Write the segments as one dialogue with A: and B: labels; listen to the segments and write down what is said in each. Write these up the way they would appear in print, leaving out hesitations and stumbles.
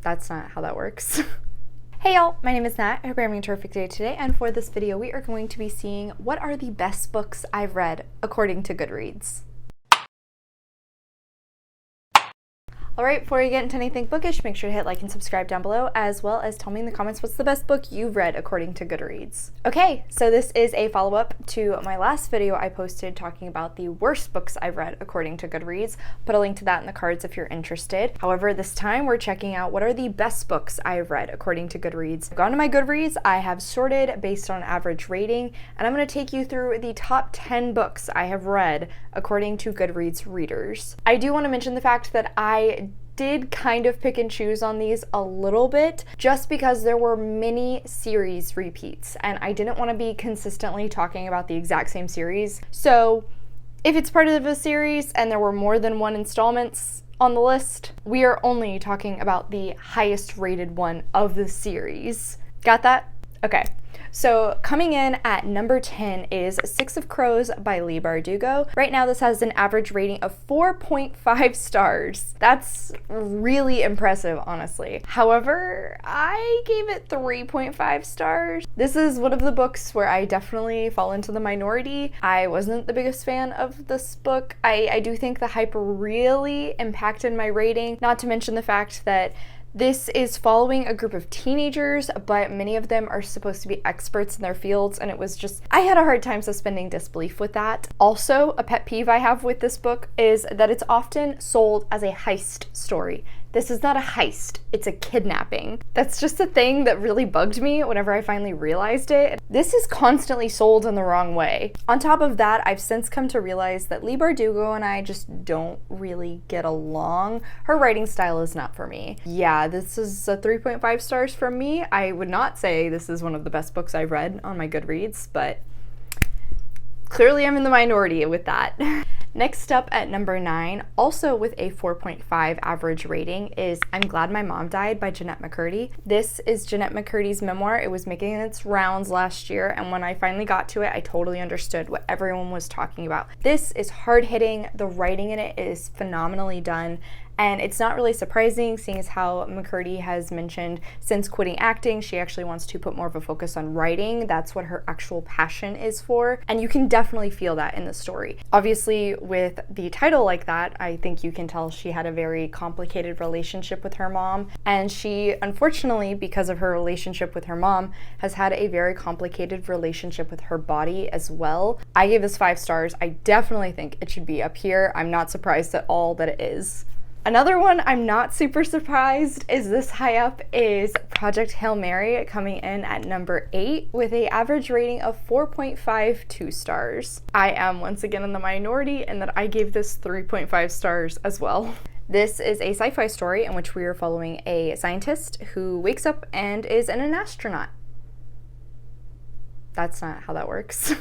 A: That's not how that works. Hey y'all, my name is Nat. I hope you're having a terrific day today, and for this video we are going to be seeing what are the best books I've read according to Goodreads. Alright, before you get into anything bookish, make sure to hit like and subscribe down below, as well as tell me in the comments what's the best book you've read according to Goodreads. Okay, so this is a follow-up to my last video I posted talking about the worst books I've read according to Goodreads. Put a link to that in the cards if you're interested. However, this time we're checking out what are the best books I've read according to Goodreads. I've gone to my Goodreads, I have sorted based on average rating, and I'm going to take you through the top 10 books I have read according to Goodreads readers. I do want to mention the fact that I did kind of pick and choose on these a little bit just because there were many series repeats and I didn't want to be consistently talking about the exact same series. So if it's part of a series and there were more than one installments on the list, we are only talking about the highest rated one of the series. Got that? Okay. So coming in at number 10 is 6 of Crows by Leigh Bardugo. Right now this has an average rating of 4.5 stars. That's really impressive, honestly. However, I gave it 3.5 stars. This is one of the books where I definitely fall into the minority. I wasn't the biggest fan of this book. I do think the hype really impacted my rating, not to mention the fact that this is following a group of teenagers, but many of them are supposed to be experts in their fields, and it was just, I had a hard time suspending disbelief with that. Also, a pet peeve I have with this book is that it's often sold as a heist story. This is not a heist, it's a kidnapping. That's just a thing that really bugged me whenever I finally realized it. This is constantly sold in the wrong way. On top of that, I've since come to realize that Leigh Bardugo and I just don't really get along. Her writing style is not for me. Yeah, this is a 3.5 stars from me. I would not say this is one of the best books I've read on my Goodreads, but clearly I'm in the minority with that. Next up at number 9, also with a 4.5 average rating, is I'm Glad My Mom Died by Jennette McCurdy. This is Jennette McCurdy's memoir. It was making its rounds last year, and when I finally got to it, I totally understood what everyone was talking about. This is hard-hitting. The writing in it is phenomenally done. And it's not really surprising, seeing as how McCurdy has mentioned since quitting acting, she actually wants to put more of a focus on writing. That's what her actual passion is for. And you can definitely feel that in the story. Obviously, with the title like that, I think you can tell she had a very complicated relationship with her mom. And she, unfortunately, because of her relationship with her mom, has had a very complicated relationship with her body as well. I gave this 5 stars. I definitely think it should be up here. I'm not surprised at all that it is. Another one I'm not super surprised is this high up is Project Hail Mary, coming in at number 8 with an average rating of 4.52 stars. I am once again in the minority in that I gave this 3.5 stars as well. This is a sci-fi story in which we are following a scientist who wakes up and is an astronaut. That's not how that works.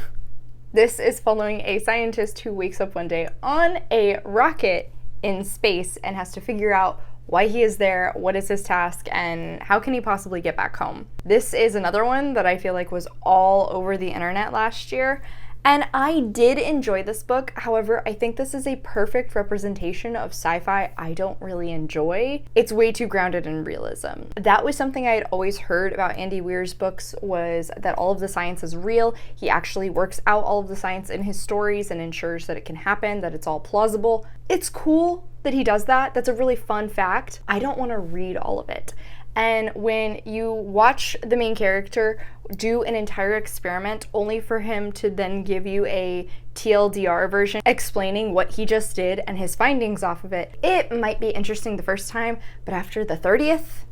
A: This is following a scientist who wakes up one day on a rocket in space and has to figure out why he is there, what is his task, and how can he possibly get back home. This is another one that I feel like was all over the internet last year, and I did enjoy this book. However, I think this is a perfect representation of sci-fi I don't really enjoy. It's way too grounded in realism. That was something I had always heard about Andy Weir's books, was that all of the science is real. He actually works out all of the science in his stories and ensures that it can happen, that it's all plausible. It's cool that he does that. That's a really fun fact. I don't want to read all of it. And when you watch the main character do an entire experiment only for him to then give you a TLDR version explaining what he just did and his findings off of it, it might be interesting the first time, but after the 30th,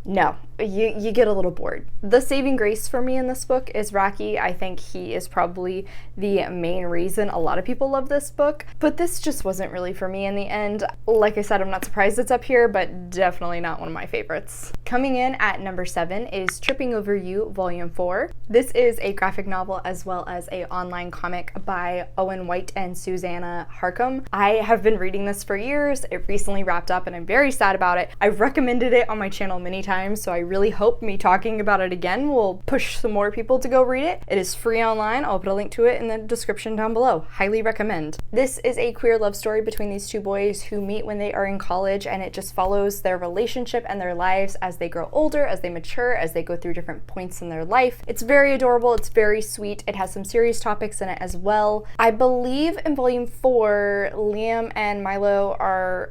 A: no, you get a little bored. The saving grace for me in this book is 𝗖cie. I think he is probably the main reason a lot of people love this book, but this just wasn't really for me in the end. Like I said, I'm not surprised it's up here, but definitely not one of my favorites. Coming in at number 7 is Tripping Over You, Volume 4. This is a graphic novel as well as an online comic by Owen White and Susanna Harcum. I have been reading this for years. It recently wrapped up and I'm very sad about it. I've recommended it on my channel many times, so I really hope me talking about it again will push some more people to go read it. It is free online. I'll put a link to it in the description down below. Highly recommend. This is a queer love story between these two boys who meet when they are in college, and it just follows their relationship and their lives as they grow older, as they mature, as they go through different points in their life. It's very adorable. It's very sweet. It has some serious topics in it as well. I believe in volume 4, Liam and Milo are,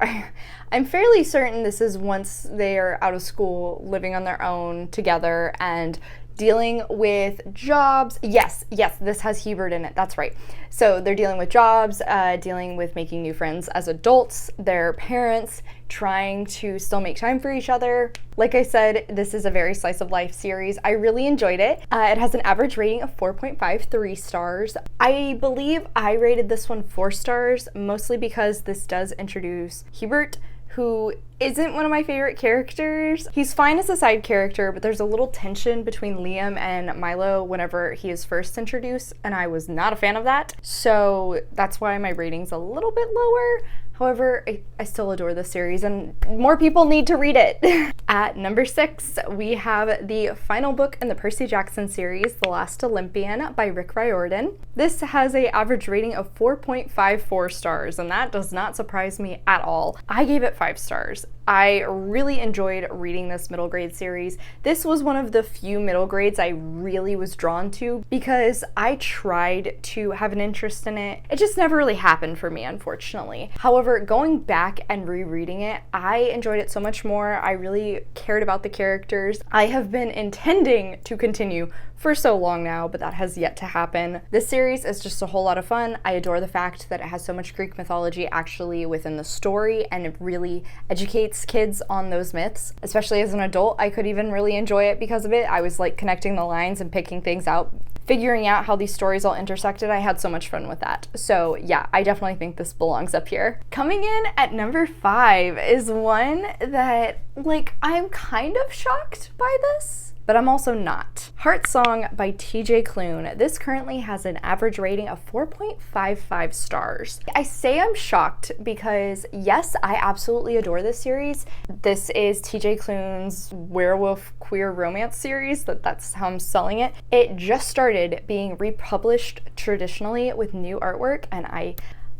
A: I'm fairly certain this is once they are out of school, living on their own together and dealing with jobs. Yes, this has Hebert in it. That's right. So they're dealing with jobs, dealing with making new friends as adults, their parents, trying to still make time for each other. Like I said, this is a very slice of life series. I really enjoyed it. It has an average rating of 4.53 stars. I believe I rated this one 4 stars, mostly because this does introduce Hebert, who isn't one of my favorite characters. He's fine as a side character, but there's a little tension between Liam and Milo whenever he is first introduced, and I was not a fan of that. So that's why my rating's a little bit lower. However, I still adore this series and more people need to read it. At number 6, we have the final book in the Percy Jackson series, The Last Olympian by Rick Riordan. This has an average rating of 4.54 stars, and that does not surprise me at all. I gave it 5 stars. I really enjoyed reading this middle grade series. This was one of the few middle grades I really was drawn to because I tried to have an interest in it. It just never really happened for me, unfortunately. However, going back and rereading it, I enjoyed it so much more. I really cared about the characters. I have been intending to continue for so long now, but that has yet to happen. This series is just a whole lot of fun. I adore the fact that it has so much Greek mythology actually within the story, and it really educates kids on those myths. Especially as an adult, I could even really enjoy it because of it. I was like connecting the lines and picking things out, figuring out how these stories all intersected. I had so much fun with that. So yeah, I definitely think this belongs up here. Coming in at number 5 is one that, like, I'm kind of shocked by this, but I'm also not. Heart Song by TJ Klune. This currently has an average rating of 4.55 stars. I say I'm shocked because yes, I absolutely adore this series. This is TJ Klune's werewolf queer romance series. That's how I'm selling it. It just started being republished traditionally with new artwork, and I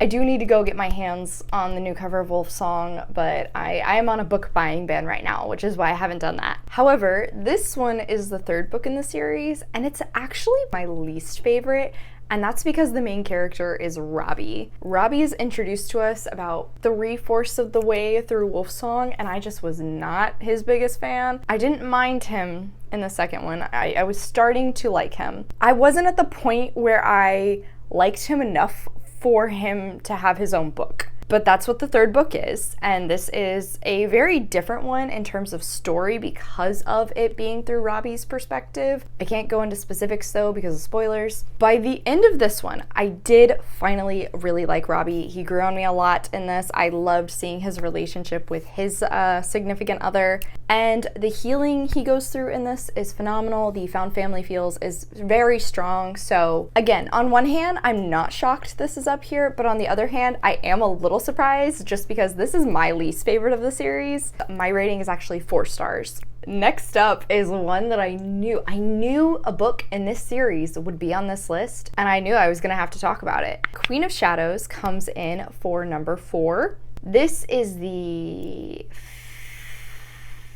A: do need to go get my hands on the new cover of Wolf Song, but I am on a book buying ban right now, which is why I haven't done that. However, this one is the 3rd book in the series, and it's actually my least favorite, and that's because the main character is Robbie. Robbie is introduced to us about 3/4 of the way through Wolf Song, and I just was not his biggest fan. I didn't mind him in the second one. I was starting to like him. I wasn't at the point where I liked him enough for him to have his own book. But that's what the 3rd book is, and this is a very different one in terms of story because of it being through Robbie's perspective. I can't go into specifics though because of spoilers. By the end of this one, I did finally really like Robbie. He grew on me a lot in this. I loved seeing his relationship with his significant other, and the healing he goes through in this is phenomenal. The found family feels is very strong. So again, on one hand, I'm not shocked this is up here, but on the other hand, I am a little surprised just because this is my least favorite of the series. My rating is actually 4 stars. Next up is one that I knew a book in this series would be on this list, and I knew I was gonna have to talk about it. Queen of Shadows comes in for number 4. This is the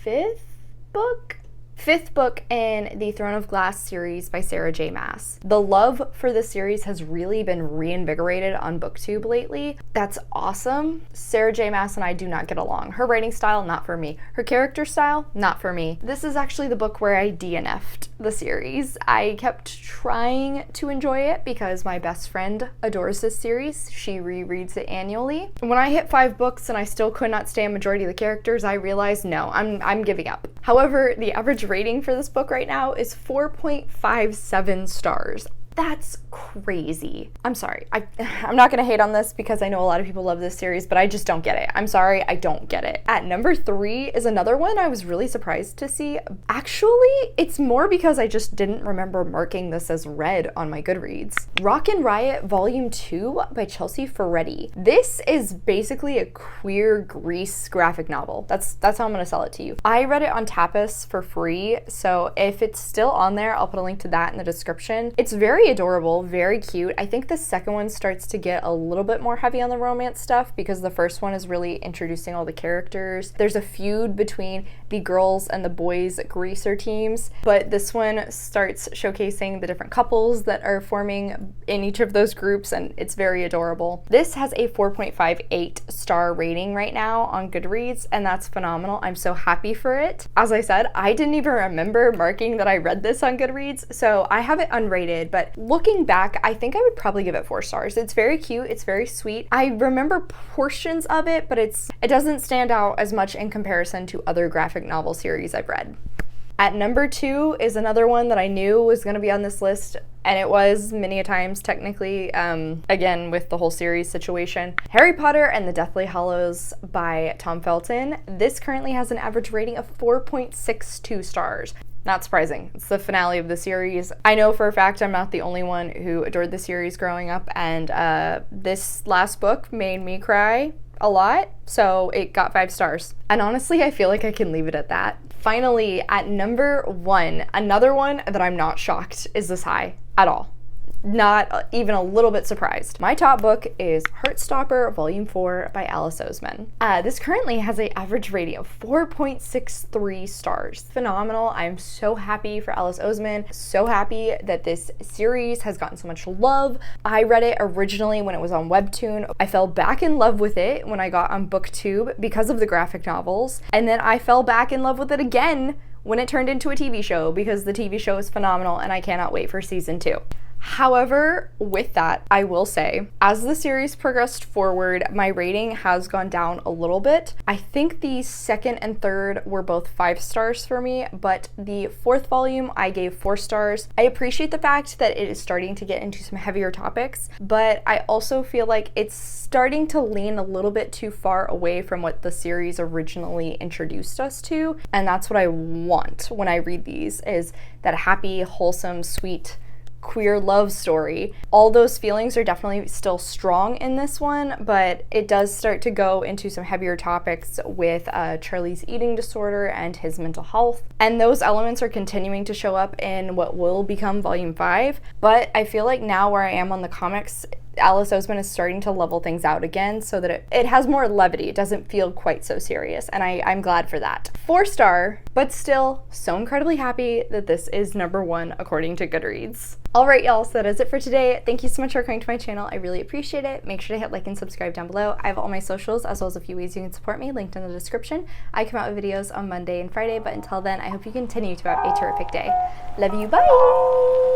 A: 5th book in the Throne of Glass series by Sarah J. Maas. The love for this series has really been reinvigorated on BookTube lately. That's awesome. Sarah J. Maas and I do not get along. Her writing style, not for me. Her character style, not for me. This is actually the book where I DNF'd the series. I kept trying to enjoy it because my best friend adores this series. She rereads it annually. When I hit 5 books and I still could not stand majority of the characters, I realized no, I'm giving up. However, the average rating for this book right now is 4.57 stars. That's crazy. I'm sorry. I'm not gonna hate on this because I know a lot of people love this series, but I just don't get it. I'm sorry, I don't get it. At number 3 is another one I was really surprised to see. Actually, it's more because I just didn't remember marking this as read on my Goodreads. Rockin' Riot Volume 2 by 𝗖cieých𝘁្��. This is basically a queer Grease graphic novel. That's how I'm gonna sell it to you. I read it on Tapas for free, so if it's still on there, I'll put a link to that in the description. It's very adorable, very cute. I think the second one starts to get a little bit more heavy on the romance stuff because the first one is really introducing all the characters. There's a feud between the girls and the boys greaser teams, but this one starts showcasing the different couples that are forming in each of those groups, and it's very adorable. This has a 4.58 star rating right now on Goodreads, and that's phenomenal. I'm so happy for it. As I said, I didn't even remember marking that I read this on Goodreads, so I have it unrated, but looking back, I think I would probably give it 4 stars. It's very cute, it's very sweet. I remember portions of it, but it doesn't stand out as much in comparison to other graphic novel series I've read. At number 2 is another one that I knew was going to be on this list, and it was many a times technically, again with the whole series situation. Harry Potter and the Deathly Hallows by Tom Felton. This currently has an average rating of 4.62 stars. Not surprising. It's the finale of the series. I know for a fact I'm not the only one who adored the series growing up, and this last book made me cry a lot, so it got 5 stars. And honestly, I feel like I can leave it at that. Finally, at number 1, another one that I'm not shocked is this high at all. Not even a little bit surprised. My top book is Heartstopper Volume 4 by Alice Oseman. This currently has an average rating of 4.63 stars. Phenomenal. I'm so happy for Alice Oseman. So happy that this series has gotten so much love. I read it originally when it was on Webtoon. I fell back in love with it when I got on BookTube because of the graphic novels. And then I fell back in love with it again when it turned into a TV show because the TV show is phenomenal and I cannot wait for season 2. However, with that, I will say, as the series progressed forward, my rating has gone down a little bit. I think the second and third were both 5 stars for me, but the 4th volume I gave 4 stars. I appreciate the fact that it is starting to get into some heavier topics, but I also feel like it's starting to lean a little bit too far away from what the series originally introduced us to, and that's what I want when I read these, is that happy, wholesome, sweet, queer love story. All those feelings are definitely still strong in this one, but it does start to go into some heavier topics with Charlie's eating disorder and his mental health. And those elements are continuing to show up in what will become Volume 5. But I feel like now where I am on the comics, Alice Oseman is starting to level things out again so that it has more levity. It doesn't feel quite so serious, and I'm glad for that. 4 star, but still so incredibly happy that this is number 1 according to Goodreads. Alright y'all, so that is it for today. Thank you so much for coming to my channel. I really appreciate it. Make sure to hit like and subscribe down below. I have all my socials as well as a few ways you can support me linked in the description. I come out with videos on Monday and Friday, but until then, I hope you continue to have a terrific day. Love you, bye!